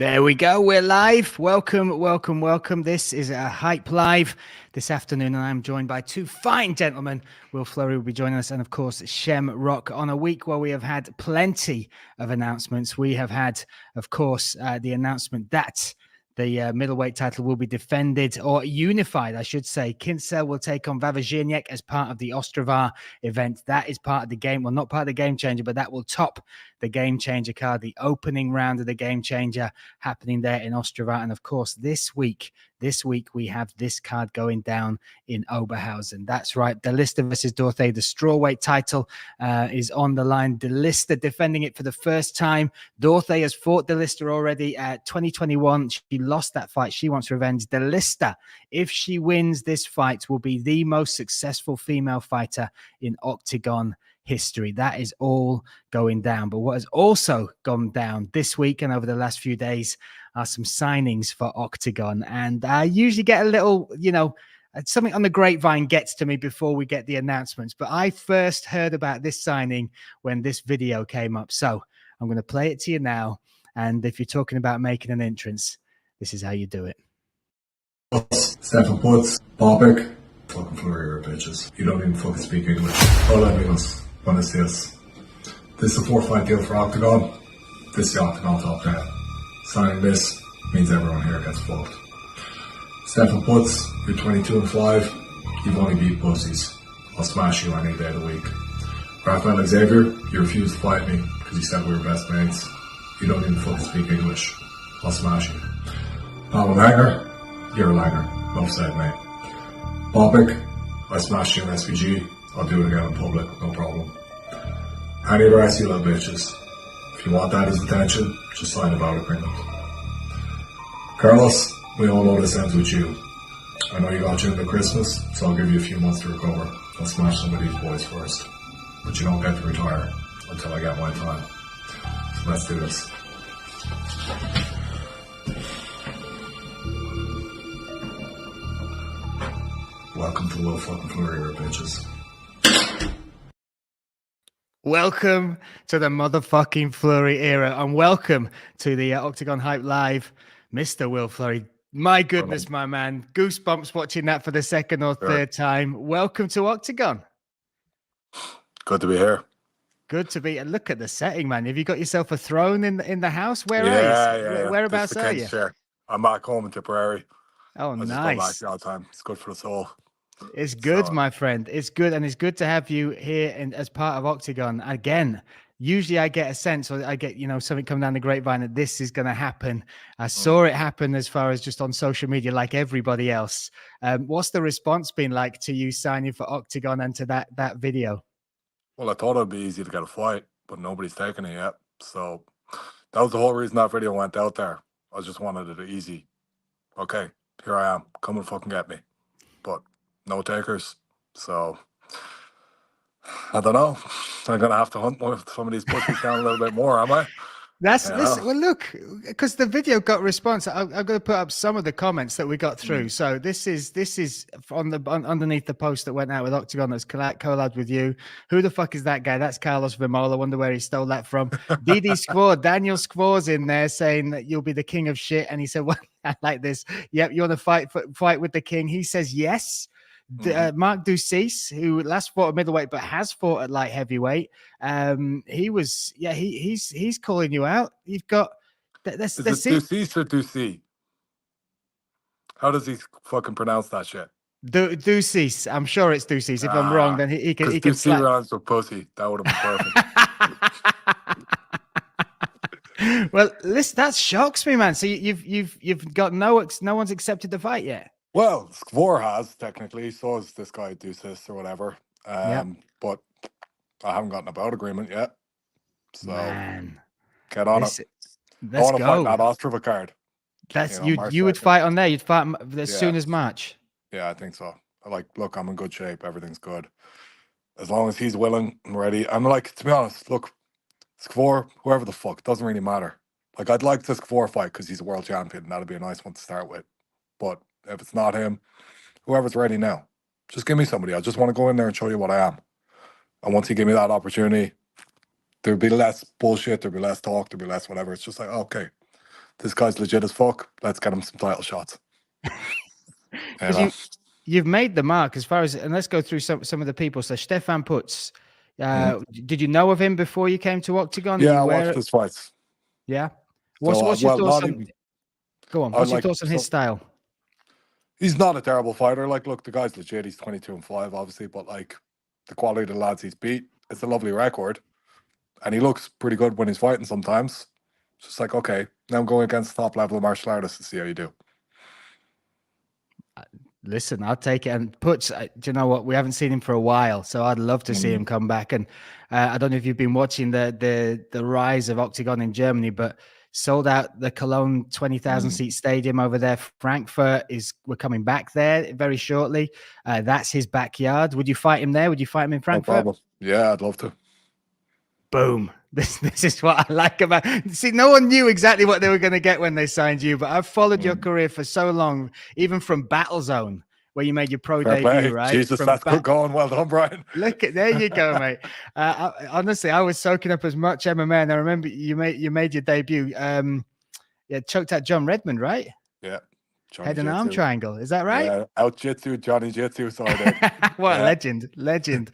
There we go. We're live. Welcome, welcome, welcome. This is a Hype Live this afternoon, and I'm joined by two fine gentlemen. Will Fleury will be joining us, and of course, Shem Rock, on a week where we have had plenty of announcements. We have had, of course, the announcement that the middleweight title will be defended, or unified, I should say. Kinsel will take on Vavazhiniak as part of the Ostrava event. That is part of the game. Well, not part of the Game Changer, but that will top the Game Changer card, the opening round of the Game Changer happening there in Ostrava. And of course, this week we have this card going down in Oberhausen. That's right. Delista versus Dorthe. The strawweight title is on the line. Delista defending it for the first time. Dorthe has fought Delista already at 2021. She lost that fight. She wants revenge. Delista, if she wins this fight, will be the most successful female fighter in Octagon history. That is all going down. But what has also gone down this week and over the last few days are some signings for Octagon. And I usually get a little, something on the grapevine gets to me before we get the announcements. But I first heard about this signing when this video came up. So I'm going to play it to you now. And if you're talking about making an entrance, this is how you do it. Stefan Putz, Bobek, fucking Flurry bitches. You don't even fucking speak English. Hola amigos, buenos dias. This is a 4-fight deal for Octagon. This is the Octagon top 10. Signing this means everyone here gets fucked. Stefan Putz, you're 22 and 5. You've only beat pussies. I'll smash you any day of the week. Rafael Xavier, you refused to fight me because you said we were best mates. You don't even fucking speak English. I'll smash you. Paolo Langer, you're a langer. Enough said, mate. Bobek, I smashed you in SVG. I'll do it again in public, no problem. Any of the rest of you little bitches, if you want daddy's attention, just sign a bout agreement. Carlos, we all know this ends with you. I know you got you into Christmas, so I'll give you a few months to recover. I'll smash some of these boys first. But you don't get to retire until I get my time. So let's do this. Welcome to Will fucking Flurry, bitches. Welcome to the motherfucking Flurry era, and welcome to the Octagon Hype Live, Mr. Will Fleury. My goodness, my man. Goosebumps watching that for the second or third time. Welcome to Octagon. Good to be here. Good to be. Look at the setting, man. Have you got yourself a throne in the house? Where are you? Yeah. Whereabouts are you? Chair. I'm back home in Tipperary. Oh, nice. All the time. It's good for the soul. It's good, my friend. It's good, and it's good to have you here and as part of Octagon. Again, usually I get a sense, or I get, something coming down the grapevine that this is going to happen. I saw it happen as far as just on social media, like everybody else. What's the response been like to you signing for Octagon and to that video? Well, I thought it'd be easy to get a fight, but nobody's taken it yet. So that was the whole reason that video went out there. I just wanted it easy. Okay, here I am. Come and fucking get me. But no takers. So I don't know. I'm gonna have to hunt some of these pussies down a little bit more, am I? Well, look, because the video got response. I'm going to put up some of the comments that we got through. So this is underneath the post that went out with Octagon that's collabed with you. Who the fuck is that guy? That's Carlos Vermola. Wonder where he stole that from. DD Skvor, Daniel Skvor's in there saying that you'll be the king of shit, and he said, "Well, I like this. Yep, you want to fight with the king?" He says yes. Mark Ducis, who last fought at middleweight but has fought at light heavyweight, he's calling you out. You've got Is it Ducis or Ducis? How does he fucking pronounce that shit? Ducis. I'm sure it's Ducis. If I'm wrong, then he can Ducis runs for pussy. That would have been perfect. Well, listen, that shocks me, man. So you've got no one's accepted the fight yet. Well, Skvor has, technically, so has this guy Ducis or whatever. But I haven't gotten a bout agreement yet. So get on it. I want to fight that Ostrava card. That's you would fight on there. You'd fight as soon as March. Yeah, I think so. Look, I'm in good shape. Everything's good. As long as he's willing and ready. I'm like, to be honest, look, Skvor, whoever the fuck, doesn't really matter. Like, I'd like the Skvor fight because he's a world champion, and that'd be a nice one to start with. But if it's not him, whoever's ready now, just give me somebody. I just want to go in there and show you what I am. And once you give me that opportunity, there'll be less bullshit, there'll be less talk, there'll be less whatever. It's just like, okay, this guy's legit as fuck. Let's get him some title shots. Because you've made the mark as far as, and let's go through some of the people. So Stefan Putz, did you know of him before you came to Octagon? Yeah, I watched his fights. Yeah. What's your thoughts on? Go on. What's your thoughts on his style? He's not a terrible fighter. Like, look, the guy's legit. He's 22-5, obviously, but like the quality of the lads he's beat, it's a lovely record, and he looks pretty good when he's fighting. Sometimes, it's just like, okay, now I'm going against the top level of martial artists to see how you do. Listen, I'll take it. And Putz, do you know what? We haven't seen him for a while, so I'd love to see him come back. And I don't know if you've been watching the rise of Octagon in Germany, but sold out the Cologne 20,000 seat stadium over there. Frankfurt we're coming back there very shortly. That's his backyard. Would you fight him there? Would you fight him in Frankfurt? No problem. Yeah, I'd love to. Boom. This is what I like about. See, no one knew exactly what they were going to get when they signed you, but I've followed your career for so long, even from Battle Zone, where you made your pro debut, right? Jesus, that's good going. Well done, Bryan. There you go, mate. Honestly, I was soaking up as much MMA, and I remember you made your debut. Choked out John Redmond, right? Yeah. Johnny Head and Jitsu. Arm triangle. Is that right? Yeah, out Jitsu, Johnny Jitsu. So I did. What a legend.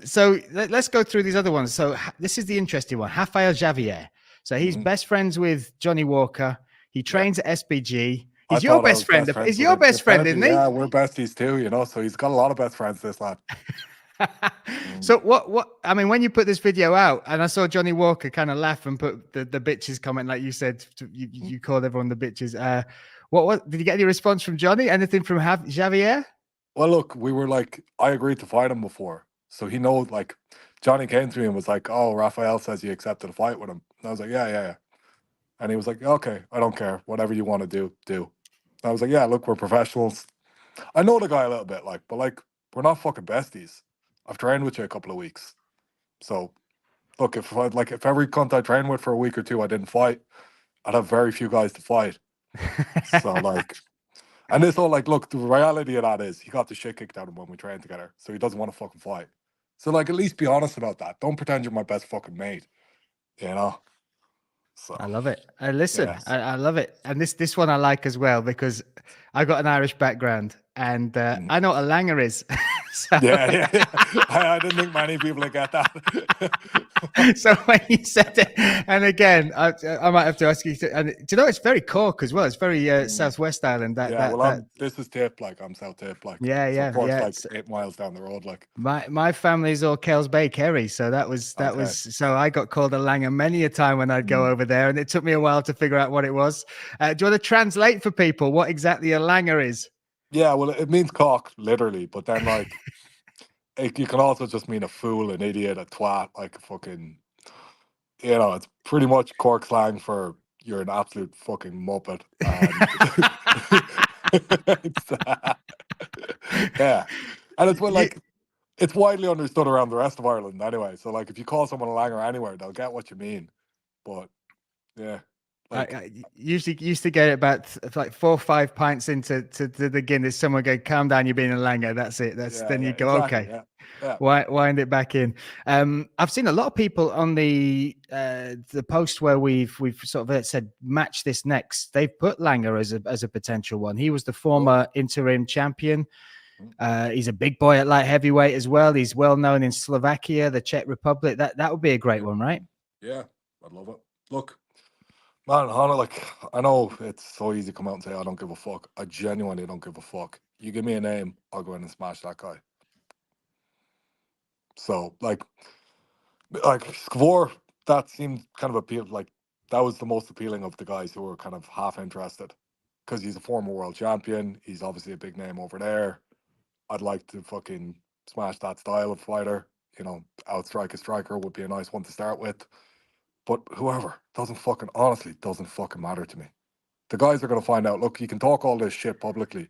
So let's go through these other ones. So this is the interesting one. Rafael Javier. So he's best friends with Johnny Walker. He trains at SBG. He's your best friend. Is your best friend, isn't he? Yeah, we're besties too, you know. So he's got a lot of best friends, this lad. So what I mean, when you put this video out, and I saw Johnny Walker kind of laugh and put the bitches comment, like you said, you called everyone the bitches. What did you get any response from Johnny? Anything from Javier? Well, look, we were like, I agreed to fight him before. So he knows, like, Johnny came to me and was like, oh, Rafael says you accepted a fight with him. And I was like, yeah. And he was like, okay, I don't care. Whatever you want to do. And I was like, yeah, look, we're professionals. I know the guy a little bit, like, but like, we're not fucking besties. I've trained with you a couple of weeks. So, look, if every cunt I trained with for a week or two I didn't fight, I'd have very few guys to fight. So, like, and this all, like, look, the reality of that is he got the shit kicked out of him when we trained together. So he doesn't want to fucking fight. So, like, at least be honest about that. Don't pretend you're my best fucking mate. You know? So I love it. Listen, yes. I love it. And this one I like as well, because I got an Irish background and I know what a langer is. So. Yeah. I didn't think many people would get that. So when you said it, and again, I might have to ask you, and do you know, it's very Cork as well. It's very Southwest Island. This is Tip, like I'm South Tip, like like 8 miles down the road. Like my family's all Kells Bay, Kerry, so that was so I got called a langer many a time when I'd go over there, and it took me a while to figure out what it was. Do you want to translate for people what exactly a langer is? Yeah, well, it means cock, literally, but then like you can also just mean a fool, an idiot, a twat, like a fucking, you know, it's pretty much Cork slang for you're an absolute fucking muppet. Yeah, and it's like it's widely understood around the rest of Ireland anyway. So like, if you call someone a langer anywhere, they'll get what you mean. But yeah. I usually used to get about like 4 or 5 pints into the Guinness. Someone go, calm down, you're being a langer. That's it. Then you go, exactly, okay. Yeah. Wind it back in. I've seen a lot of people on the post where we've sort of said match this next. They've put Langer as a potential one. He was the former interim champion. He's a big boy at light heavyweight as well. He's well known in Slovakia, the Czech Republic. That would be a great one, right? Yeah, I'd love it. Look. Man, like, I know it's so easy to come out and say, I don't give a fuck. I genuinely don't give a fuck. You give me a name, I'll go in and smash that guy. So, like Skvor, that seemed kind of appeal. Like, that was the most appealing of the guys who were kind of half interested. Because he's a former world champion. He's obviously a big name over there. I'd like to fucking smash that style of fighter. You know, outstrike a striker would be a nice one to start with. But whoever, doesn't fucking matter to me. The guys are going to find out. Look, you can talk all this shit publicly,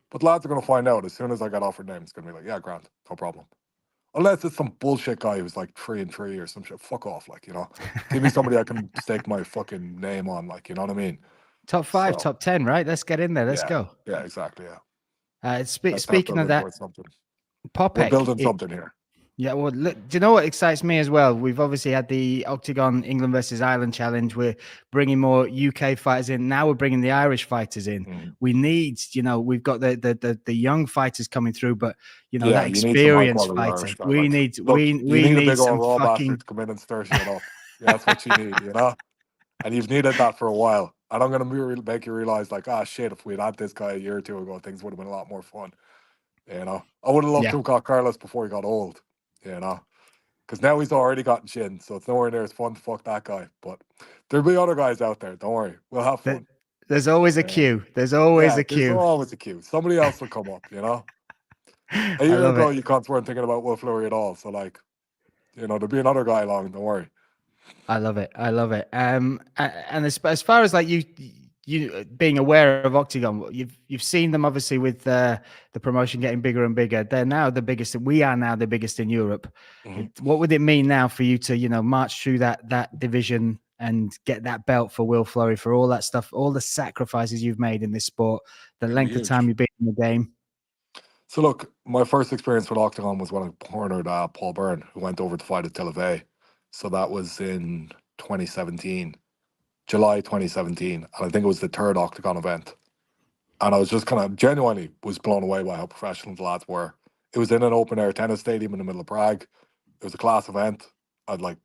but lads are going to find out as soon as I get offered names. It's going to be like, yeah, grand, no problem. Unless it's some bullshit guy who's like 3-3 or some shit. Fuck off, like, you know. Give me somebody I can stake my fucking name on, like, you know what I mean? Top 5, top 10, right? Let's get in there. Let's go. Yeah, exactly, yeah. Speaking of that, we're building something here. Yeah, well, look, do you know what excites me as well? We've obviously had the Octagon England versus Ireland challenge. We're bringing more UK fighters in. Now we're bringing the Irish fighters in. Mm. We need, we've got the young fighters coming through, but Yeah, that you need some high experienced quality fighter. Irish guy. We Like, need look, we you we need a need big some old raw bastard fucking to come in and stir shit up. Yeah, that's what you need, And you've needed that for a while. And I'm going to make you realize, like, ah, shit, if we'd had this guy a year or two ago, things would have been a lot more fun. I would have loved yeah. to have got Carlos before he got old, because now he's already gotten chin, so it's nowhere near as fun to fuck that guy. But there'll be other guys out there. Don't worry. We'll have That fun. there's always a Yeah. queue. There's always Yeah, a there's queue. always a queue. Somebody else will come up. A I year love ago, it. you cunts weren't thinking about Will Fleury at all. So, like, there'll be another guy along. Don't worry. I love it. I love it. And as far as like you being aware of Octagon, you've seen them obviously with the promotion getting bigger and bigger. They're now the biggest. We are now the biggest in Europe. Mhm. What would it mean now for you to march through that division and get that belt for Will Fleury, for all that stuff, all the sacrifices you've made in this sport, the It'll be length of time huge. you've been in the game? So, look, my first experience with Octagon was when I cornered Paul Byrne, who went over to fight at Tel Aviv. So that was in 2017, July 2017. And I think it was the third Octagon event. And I was just kind of genuinely was blown away by how professional the lads were. It was in an open air tennis stadium in the middle of Prague. It was a class event. I'd like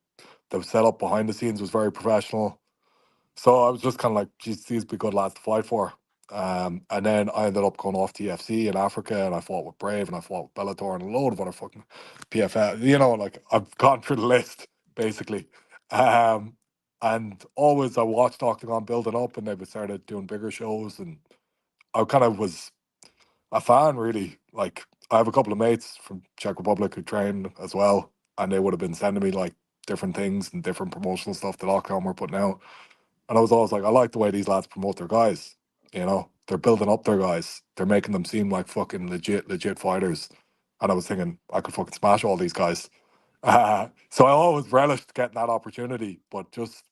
the setup behind the scenes was very professional. So I was just kind of like, geez, these be good lads to fight for. And then I ended up going off to EFC in Africa, and I fought with Brave, and I fought with Bellator, and a load of other fucking PFL. Like I've gone through the list basically. Um, and always I watched Octagon building up, and they started doing bigger shows, and I kind of was a fan really. Like I have a couple of mates from Czech Republic who train as well, and they would have been sending me like different things and different promotional stuff that Octagon were putting out. And I was always like, I like the way these lads promote their guys. They're building up their guys. They're making them seem like fucking legit fighters. And I was thinking I could fucking smash all these guys. So I always relished getting that opportunity, but just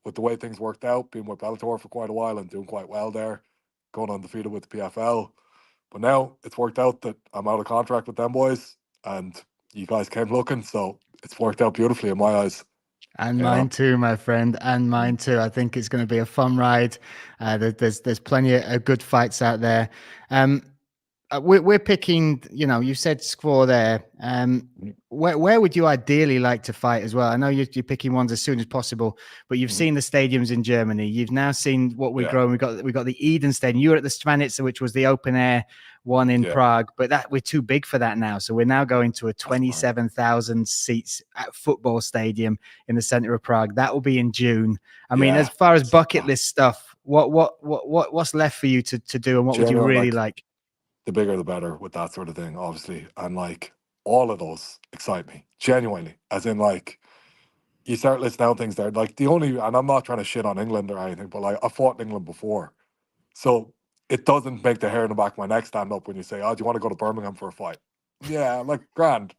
with the way things worked out, being with Bellator for quite a while and doing quite well there, going undefeated with the PFL. But now it's worked out that I'm out of contract with them boys, and you guys came looking, so it's worked out beautifully in my eyes. And You mine know. too, my friend, and mine too. I think it's going to be a fun ride. There's plenty of good fights out there. Um, we're picking, you said score there. Where would you ideally like to fight as well? I know you're picking ones as soon as possible, but you've Mhm. seen the stadiums in Germany. You've now seen what we're Yeah, growing. We got the Eden Stadium. You were at the Stranitza, which was the open air one in yeah, Prague, but that we're too big for that now. So we're now going to a that's mad. 27,000 seats at football stadium in the center of Prague. That will be in June. I mean, as Yeah, far as bucket list stuff, what's left for you to do, and what would you genuine. really Like like? the bigger the better with that sort of thing, obviously. And like all of those excite me genuinely. As in, like you start listing out things there. Like the only, and I'm not trying to shit on England or anything, but like I fought in England before, so it doesn't make the hair in the back of my neck stand up when you say, "Oh, do you want to go to Birmingham for a fight?" Yeah, like grand.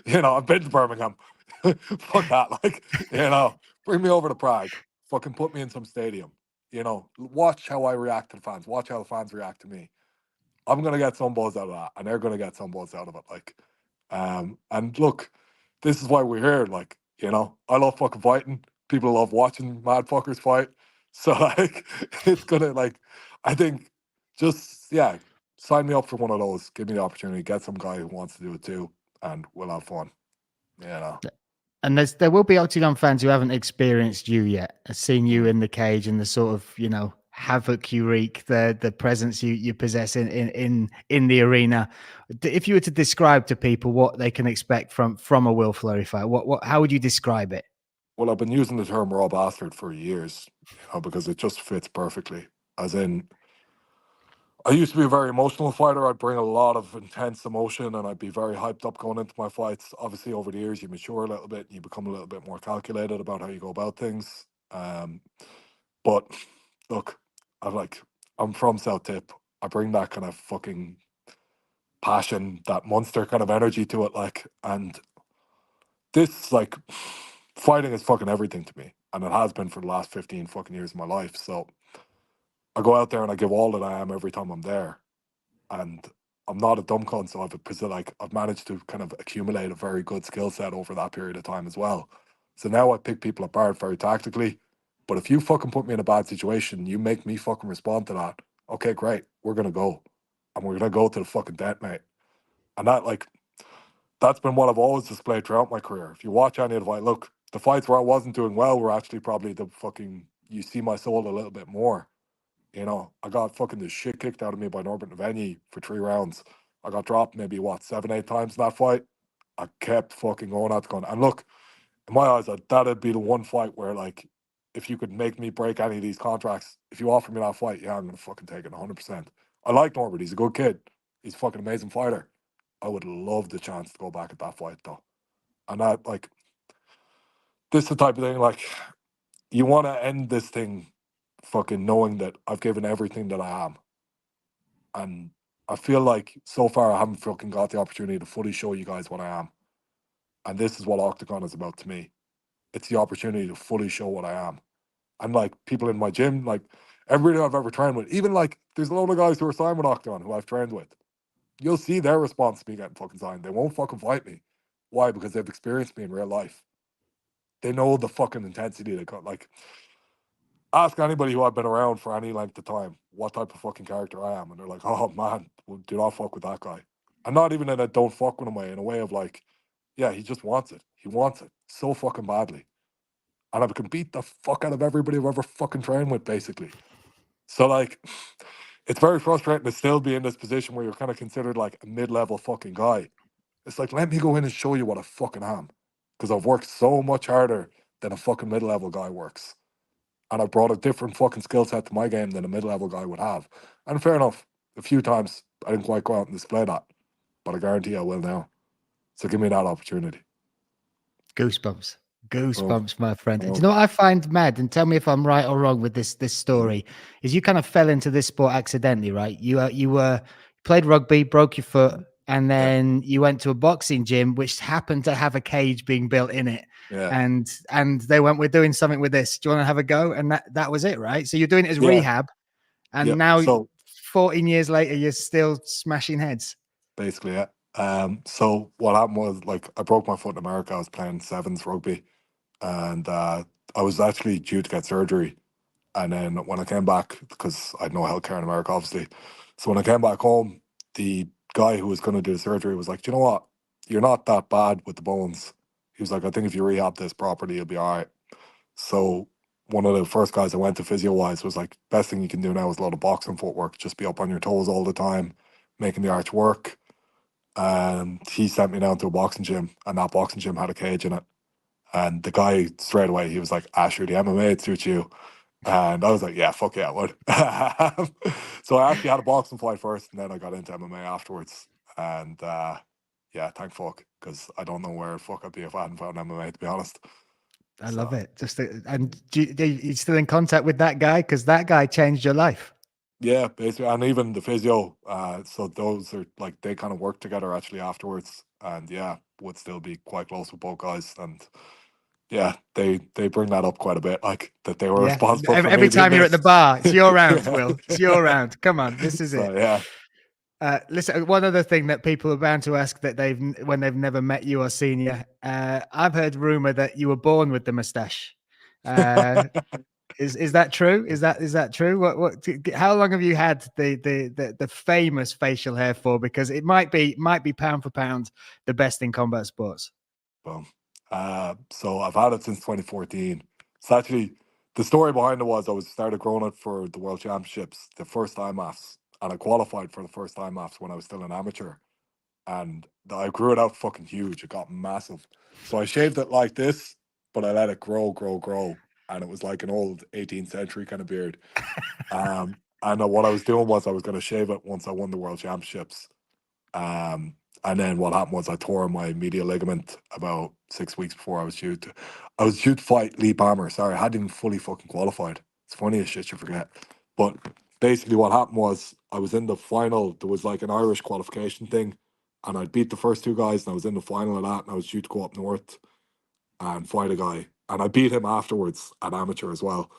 I've been to Birmingham. Fuck that. Like, bring me over to Prague. Fucking put me in some stadium. Watch how I react to the fans. Watch how the fans react to me. I'm gonna get some buzz out of that, and they're gonna get some buzz out of it. Like, and look, this is why we're here. Like, I love fucking fighting. People love watching mad fuckers fight. So like, it's gonna like, I think, just yeah, sign me up for one of those. Give me the opportunity. Get some guy who wants to do it too, and we'll have fun. You know. And there will be Octagon fans who haven't experienced you yet, seen you Mm. in the cage and the sort of havoc you wreak, the presence you possess in the arena. If you were to describe to people what they can expect from a Will Flurry fight, what how would you describe it? Well, I've been using the term raw bastard for years, because it just fits perfectly. As in, I used to be a very emotional fighter. I'd bring a lot of intense emotion and I'd be very hyped up going into my fights. Obviously, over the years, you mature a little bit and you become a little bit more calculated about how you go about things. But look, I'm from South Tip. I bring that kind of fucking passion, that monster kind of energy to it. And this, fighting is fucking everything to me. And it has been for the last 15 fucking years of my life. So I go out there and I give all that I am every time I'm there. And I'm not a dumb cunt, so I've managed to kind of accumulate a very good skill set over that period of time as well. So now I pick people apart very tactically. But if you fucking put me in a bad situation, you make me fucking respond to that. Okay, great. We're gonna go, and we're gonna go to the fucking death, mate. And that's been what I've always displayed throughout my career. If you watch any of the fight, look, the fights where I wasn't doing well were actually probably the fucking you see my soul a little bit more. I got fucking the shit kicked out of me by Norbert Naveni for 3 rounds. I got dropped maybe what 7, 8 times in that fight. I kept fucking going at the gun. And look, in my eyes, that'd be the one fight where like, if you could make me break any of these contracts, if you offer me that fight, yeah, I'm gonna fucking take it 100%. I like Norbert. He's a good kid. He's a fucking amazing fighter. I would love the chance to go back at that fight though. And this is the type of thing like you want to end this thing fucking knowing that I've given everything that I am. And I feel like so far I haven't fucking got the opportunity to fully show you guys what I am. And this is what Octagon is about to me. It's the opportunity to fully show what I am. And like people in my gym, like everybody I've ever trained with, even like there's a load of guys who are signed with Octagon who I've trained with. You'll see their response to me getting fucking signed. They won't fucking fight me. Why? Because they've experienced me in real life. They know the fucking intensity they got. Like, ask anybody who I've been around for any length of time what type of fucking character I am, and they're like, "Oh man, well, do not fuck with that guy." And not even in a don't fuck with him way, in a way of like, yeah, he just wants it. He wants it so fucking badly, and I can beat the fuck out of everybody I've ever fucking trained with, basically. So like, it's very frustrating to still be in this position where you're kind of considered like a mid-level fucking guy. It's like, let me go in and show you what I fucking am, because I've worked so much harder than a fucking mid-level guy works. And I brought a different fucking skill set to my game than a mid-level guy would have. And fair enough, a few times I didn't quite go out and display that, but I guarantee I will now. So give me that opportunity. Goosebumps. Oh, Goosebumps, my friend. Do you oh, know what I find mad? And tell me if I'm right or wrong with this mm, story. Is you kind of fell into this sport accidentally, right? You played rugby, broke your foot, and yeah, then you went to a boxing gym which happened to have a cage being built in it. yeah, And they went, "We're doing something with this. Do you want to have a go?" And that was it, right? So you're doing it as yeah, rehab, yeah. and now So 14 years later, you're still smashing heads. basically, yeah. So what happened was like I broke my foot in America. I was playing sevens rugby, and I was actually due to get surgery. And then when I came back, because I had no healthcare in America, obviously. So when I came back home, the guy who was going to do the surgery was like, "Do you know what? You're not that bad with the bones." He was like, "I think if you rehab this properly, you'll be all right." So one of the first guys I went to physio wise was like, "Best thing you can do now is a lot of boxing footwork. Just be up on your toes all the time, making the arch work." And he sent me down to a boxing gym, and that boxing gym had a cage in it. And the guy straight away, he was like, "Asher, the MMA it suits you." And I was like, "Yeah, fuck yeah, I would." So I actually had a boxing fight first, and then I got into MMA afterwards. And yeah, thank fuck, because I don't know where the fuck I'd be if I hadn't found MMA, to be honest. I love So it. And you still in contact with that guy? Because that guy changed your life. yeah, basically, and even the physio. So those are like they kind of work together actually afterwards, and yeah, would still be quite close with both guys. And yeah, they bring that up quite a bit, like that they were Yeah. responsible for Every me doing time you're at the this. bar, it's your round, Yeah. Will. It's your round. Come on, this is So it. yeah, Listen, one other thing that people are bound to ask that when they've never met you or seen you, I've heard rumor that you were born with the mustache. Uh, is that true? Is that true? How long have you had the famous facial hair for? Because it might be pound for pound the best in combat sports. boom. So I've had it since 2014. It's actually the story behind it was I was started growing it for the World Championships, the first IMAFs, and I qualified for the first IMAFs when I was still an amateur. And I grew it out fucking huge. It got massive. So I shaved it like this, but I let it grow, grow, grow. And it was like an old 18th century kind of beard. And what I was doing was I was going to shave it once I won the World Championships. Um, and then what happened was I tore my medial ligament about 6 weeks before I was due to fight Lee Palmer. Sorry, I hadn't even fully fucking qualified. It's funny as shit you forget. But basically what happened was I was in the final. There was like an Irish qualification thing, and I beat the first two guys, and I was in the final of that, and I was due to go up north and fight a guy, and I beat him afterwards at amateur as well.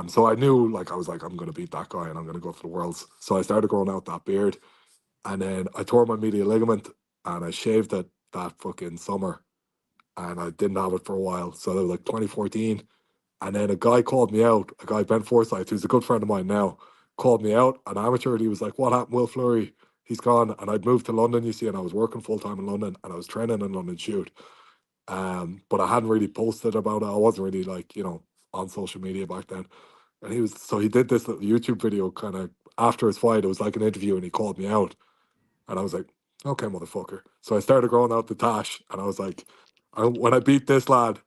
So I knew, like, I was like, I'm gonna beat that guy, and I'm gonna go to the worlds. So I started growing out that beard, And then I tore my medial ligament and I shaved it that fucking summer. And I didn't have it for a while. So that was like 2014. And then a guy called me out, a guy, Ben Forsyth, who's a good friend of mine now, called me out, an amateur, and he was like, "What happened, Will Fleury? He's gone." And I'd moved to London, you see, and I was working full time in London and I was training in London shoot. But I hadn't really posted about it. I wasn't really like, on social media back then. And he did this little YouTube video kind of after his fight. It was like an interview and he called me out. And I was like, okay, motherfucker. So I started growing out the tash and I was like, when I beat this lad,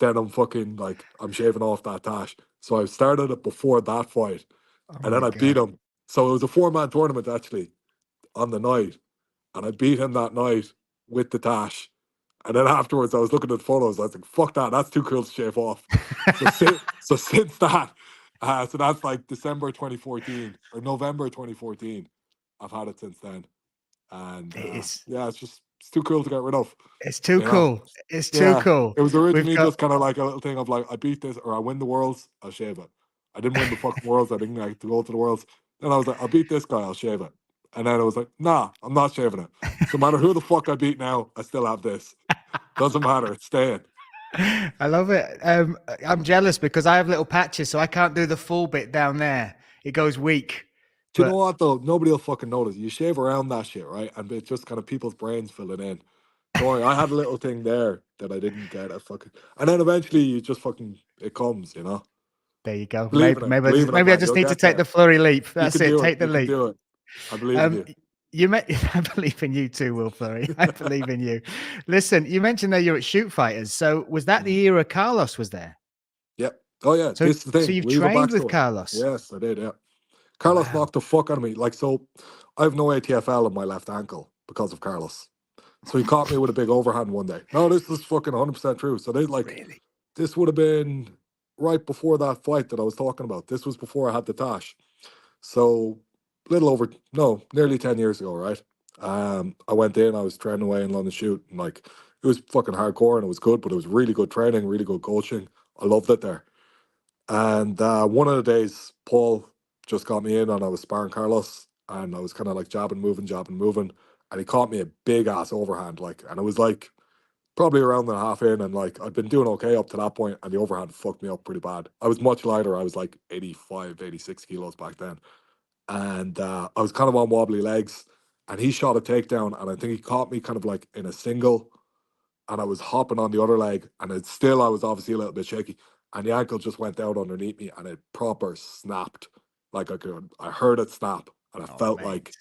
then I'm fucking like, I'm shaving off that tash. So I started it before that fight Oh and my then I beat God. him. So it was a 4-man tournament actually on the night. And I beat him that night with the tash. And then afterwards, I was looking at the photos. I was like, "Fuck that! That's too cool to shave off." So since that, so that's like December 2014 or November 2014. I've had it since then, and yeah, it's too cool to get rid of. It's too You know, cool. It's too yeah, cool. it was We've originally got just kind of like a little thing of like, I beat this or I win the worlds, I'll shave it. I didn't win the fucking worlds. I didn't like to go to the worlds. Then I was like, I'll beat this guy, I'll shave it. And then I was like, nah, I'm not shaving it. So no matter who the fuck I beat now, I still have this. Doesn't matter. It's staying. I love it. I'm jealous because I have little patches, so I can't do the full bit down there. It goes weak. Do you know But what though? Nobody will fucking notice. You shave around that shit, right? And it's just kind of people's brains filling in. Don't worry, I had a little thing there that I didn't get a fucking, and then eventually you just fucking it comes, there you go. Believe in it. Believe in it, Maybe I man. just You'll need to get take the there. flurry leap. You That's can it. do it. Take the You can leap. do it. I believe in you. I believe in you too, Will Flurry. I believe in you. Listen, you mentioned that you're at Shoot Fighters. So was that the era Carlos was there? Yep. Oh yeah, So this is the so thing. you've We have a trained with backstory. Carlos. Yes, I did, yeah. Carlos Wow. knocked the fuck out of me. Like, so I have no ATFL on my left ankle because of Carlos. So he caught me with a big overhand one day. No, this is fucking 100% true. So Really? this would have been right before that fight that I was talking about. This was before I had the tash. So nearly 10 years ago, right? I went in, I was training away in London shoot, and like it was fucking hardcore and it was good, but it was really good training, really good coaching. I loved it there. And one of the days, Paul just got me in and I was sparring Carlos and I was kind of like jabbing, moving. And he caught me a big ass overhand, and it was like probably around and a half in. And like I'd been doing okay up to that point, and the overhand fucked me up pretty bad. I was much lighter. I was like 85, 86 kilos back then. And I was kind of on wobbly legs. And he shot a takedown, and I think he caught me kind of like in a single and I was hopping on the other leg, and I was obviously a little bit shaky, and the ankle just went out underneath me, and it proper snapped. Like I heard it snap, and Oh, mate.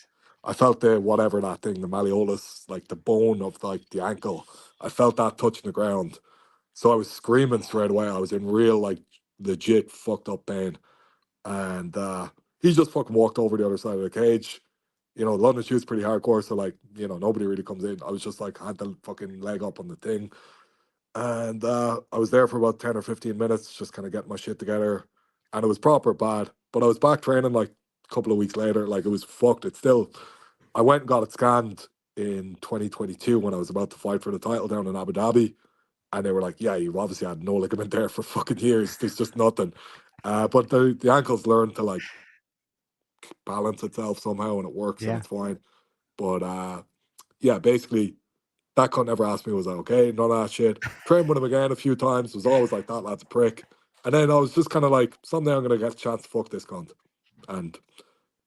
I felt the whatever that thing, the malleolus, like the bone of like the ankle, I felt that touching the ground. So I was screaming straight away. I was in real like legit fucked up pain, and he just fucking walked over the other side of the cage. London shoot's pretty hardcore, so like, nobody really comes in. I was just like had the fucking leg up on the thing. And I was there for about 10 or 15 minutes, just kind of getting my shit together. And it was proper bad. But I was back training like a couple of weeks later. Like it was fucked. I went and got it scanned in 2022 when I was about to fight for the title down in Abu Dhabi. And they were like, yeah, you've obviously had no ligament there for fucking years. There's just nothing. But the ankles learned to like balance itself somehow and it works and Yeah. it's fine. But yeah, basically that cunt never asked me, was I okay? None of that shit. Trained with him again a few times. Was always like, that lad's a prick. And then I was just kind of like, someday I'm gonna get a chance to fuck this cunt. And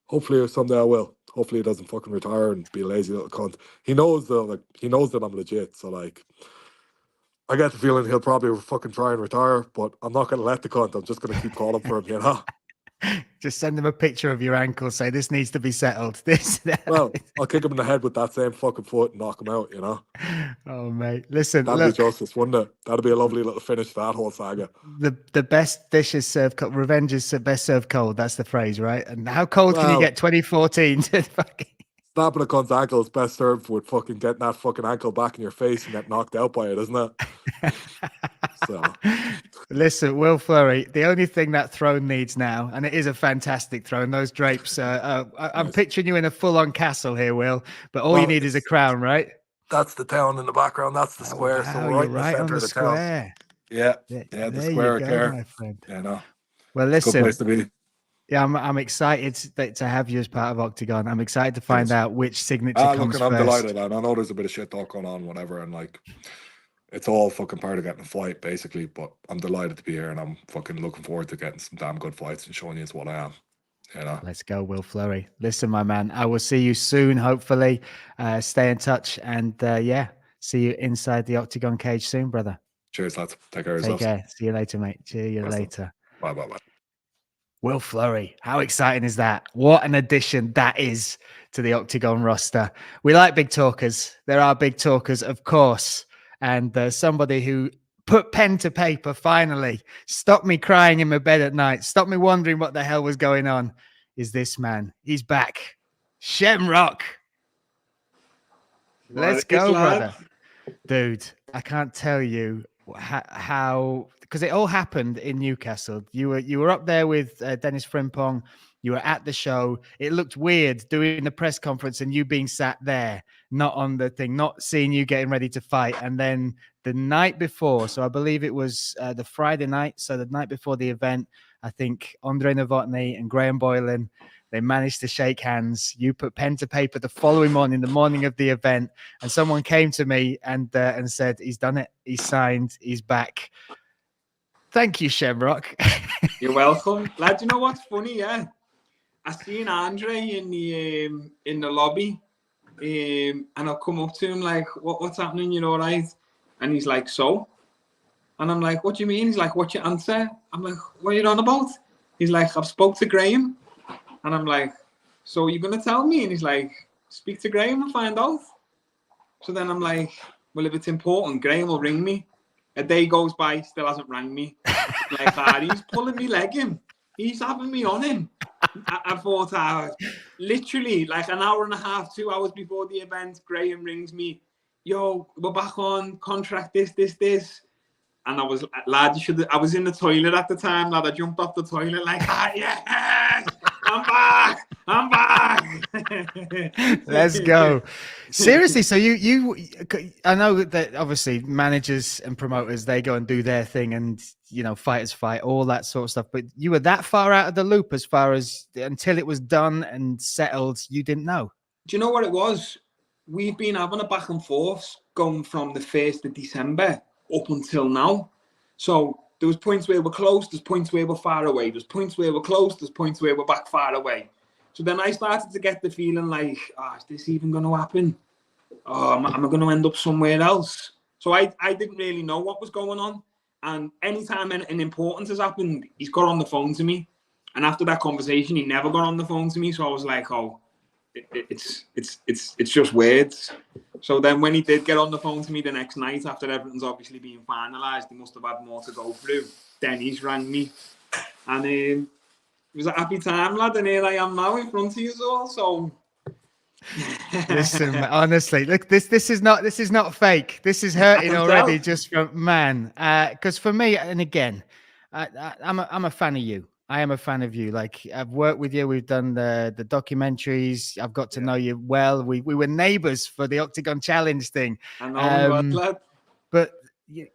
hopefully someday I will. Hopefully he doesn't fucking retire and be a lazy little cunt. He knows that I'm legit. So like I get the feeling he'll probably fucking try and retire, but I'm not gonna let the cunt. I'm just gonna keep calling for him. Just send them a picture of your ankle. Say this needs to be settled. Well, I'll kick him in the head with that same fucking foot and knock him out, Oh, mate. Listen, That'd be look, justice, wouldn't it? That'd be a lovely little finish to that whole saga. the best dish is served cold. Revenge is best served cold. That's the phrase, right? And how cold can you Well, get 2014 to fucking... snapping a cunt's ankle is best served with fucking getting that fucking ankle back in your face and get knocked out by it, isn't it? So, Listen, Will Fleury, the only thing that throne needs now, and it is a fantastic throne, those drapes, I'm nice. picturing you in a full-on castle here, Will, but all you need is a crown, right? That's the town in the background. That's the square. Wow, so we're you're right in the right on center the of the town. square. Yeah. There, Yeah, the there you square go, there. my friend. Yeah, no. Well, It's a good listen, place to be. Yeah, I'm excited to have you as part of Octagon. I'm excited to find out which signature comes Look, and I'm first. delighted, and I know there's a bit of shit talk going on, whatever, and like, it's all fucking part of getting a fight, basically. But I'm delighted to be here, and I'm fucking looking forward to getting some damn good fights and showing you what I am. You know. Let's go, Will Fleury. Listen, my man, I will see you soon, hopefully. Stay in touch, and yeah, see you inside the Octagon cage soon, brother. Cheers, lads. Take care of Take yourselves. care. See you later, mate. See you later. Bye, bye, bye. Will Fleury, how exciting is that? What an addition that is to the Octagon roster. We like big talkers. There are big talkers, of course. And somebody who put pen to paper finally, stopped me crying in my bed at night, stopped me wondering what the hell was going on, is this man. He's back. Shemrock. Let's go, brother. Dude, I can't tell you how, because it all happened in Newcastle. You were up there with Dennis Frimpong. You were at the show. It looked weird doing the press conference and you being sat there, not on the thing, not seeing you getting ready to fight. And then the night before, so I believe it was the Friday night, so the night before the event, I think Andre Novotny and Graham Boylan, they managed to shake hands. You put pen to paper the following morning, the morning of the event, and someone came to me and said, he's done it. He's signed. He's back. Thank you, Shemrock. You're welcome. Lad, you know what's funny, yeah? I seen Andre in the lobby, and I'll come up to him like, what's happening, you know, right? And he's like, so? And I'm like, what do you mean? He's like, what's your answer? I'm like, what are you on about? He's like, I've spoke to Graham. And I'm like, so you're going to tell me? And he's like, speak to Graham and find out. So then I'm like, well, if it's important, Graham will ring me. A day goes by, still hasn't rang me. Like, he's pulling me leg in. He's having me on him. I thought, literally, like an hour and a half, 2 hours before the event, Graham rings me. Yo, we're back on, contract this. And I was, lad, I was in the toilet at the time, lad. I jumped off the toilet like, yes, I'm back. Let's go. Seriously, so I know that obviously managers and promoters, they go and do their thing and, you know, fighters fight, all that sort of stuff. But you were that far out of the loop as far as until it was done and settled, you didn't know. Do you know what it was? We've been having a back and forth going from the 1st of December up until now. So there was points where we're close, there's points where we're far away, there's points where we're close, there's points where we're back far away. So then I started to get the feeling like, is this even going to happen? Am I going to end up somewhere else? So I didn't really know what was going on. And anytime anything important has happened, he's got on the phone to me. And after that conversation, he never got on the phone to me. So I was like, it's just words. So then when he did get on the phone to me the next night, after everything's obviously being finalised, he must have had more to go through. Then he's rang me. And it was a happy time, lad. And here I am now in front of you all. So listen, honestly, look, this is not fake. This is hurting already just from man. Because for me, and again, I'm a fan of you. I am a fan of you. Like, I've worked with you. We've done the documentaries. I've got to know you well. We were neighbors for the Octagon Challenge thing. I know, lad. But you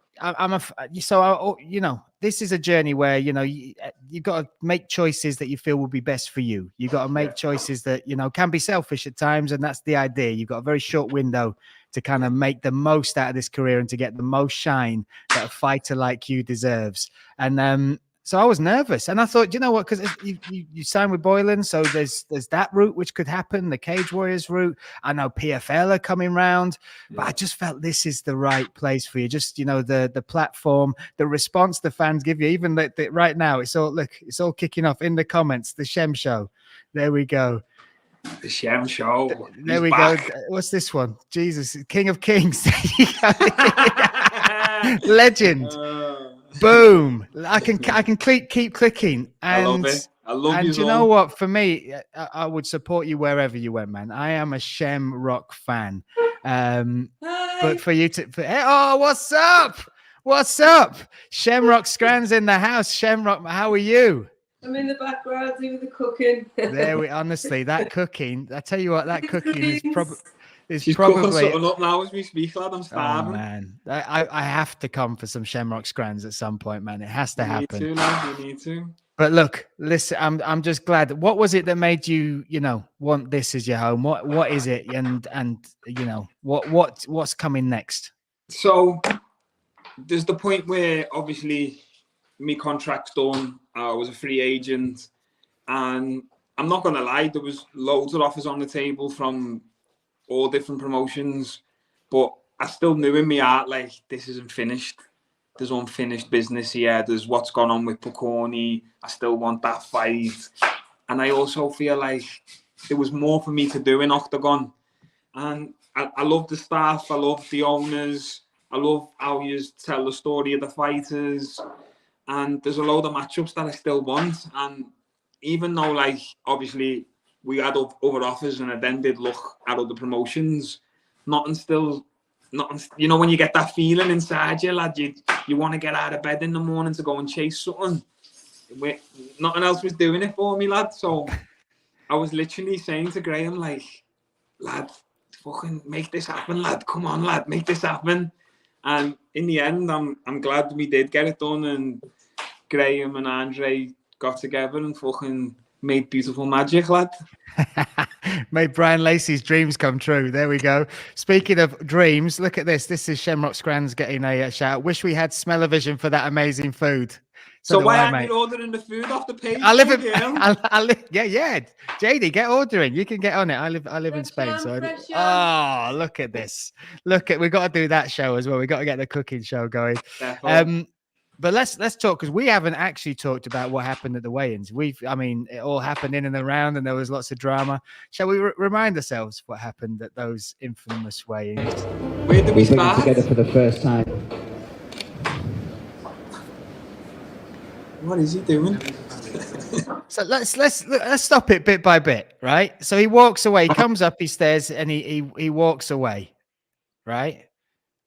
know, this is a journey where, you know, you got to make choices that you feel will be best for you. You got to make choices that, you know, can be selfish at times. And that's the idea. You've got a very short window to kind of make the most out of this career and to get the most shine that a fighter like you deserves. And, so I was nervous, and I thought, you know what? Because you signed with Boylan, so there's that route which could happen, the Cage Warriors route. I know PFL are coming round, but I just felt this is the right place for you. Just, you know, the platform, the response the fans give you. Even right now, it's all kicking off in the comments. The Shem Show, there we go. The Shem Show. There we go. What's this one? Jesus, King of Kings, legend. Boom! I can keep clicking, and I love it. I love and you know what? For me, I would support you wherever you went, man. I am a Shem Rock fan. But for you what's up? What's up? Shemrock Scran's in the house. Shemrock, how are you? I'm in the background doing the cooking. Honestly, that cooking. I tell you what, that cooking is probably. She's cooking something up now as we speak, lad. I'm starving. Oh man, I have to come for some Shemrock scrans at some point, man. It has to happen. You need to, lad. You need to. But look, listen, I'm just glad. What was it that made you, want this as your home? What is it? And what's coming next? So there's the point where obviously my contract's done. I was a free agent, and I'm not gonna lie, there was loads of offers on the table from all different promotions, but I still knew in my heart, like, this isn't finished. There's unfinished business here. There's what's gone on with Poconi. I still want that fight. And I also feel like there was more for me to do in Octagon. And I love the staff. I love the owners. I love how you tell the story of the fighters. And there's a load of matchups that I still want. And even though, like, obviously we had other offers and I then did look at other promotions, nothing, when you get that feeling inside you, lad, you want to get out of bed in the morning to go and chase something. Nothing else was doing it for me, lad. So I was literally saying to Graham, like, lad, fucking make this happen, lad. Come on, lad, make this happen. And in the end, I'm glad we did get it done, and Graham and Andre got together and fucking made beautiful magic, lad. Made Bryan Lacey's dreams come true. There we go. Speaking of dreams, look at this. This is Shemrock Scrans getting a shout. Wish we had smell-o-vision for that amazing food. So why aren't you ordering the food off the page? I live in, yeah. JD, get ordering. You can get on it. I live in Spain. Look at this. We got to do that show as well. We got to get the cooking show going. But let's talk, because we haven't actually talked about what happened at the weigh-ins. It all happened in and around, and there was lots of drama. Shall we remind ourselves what happened at those infamous weigh-ins? Where did we start? Together for the first time. What is he doing? So let's stop it bit by bit, right? So he walks away, he comes up, he stares, and he walks away, right?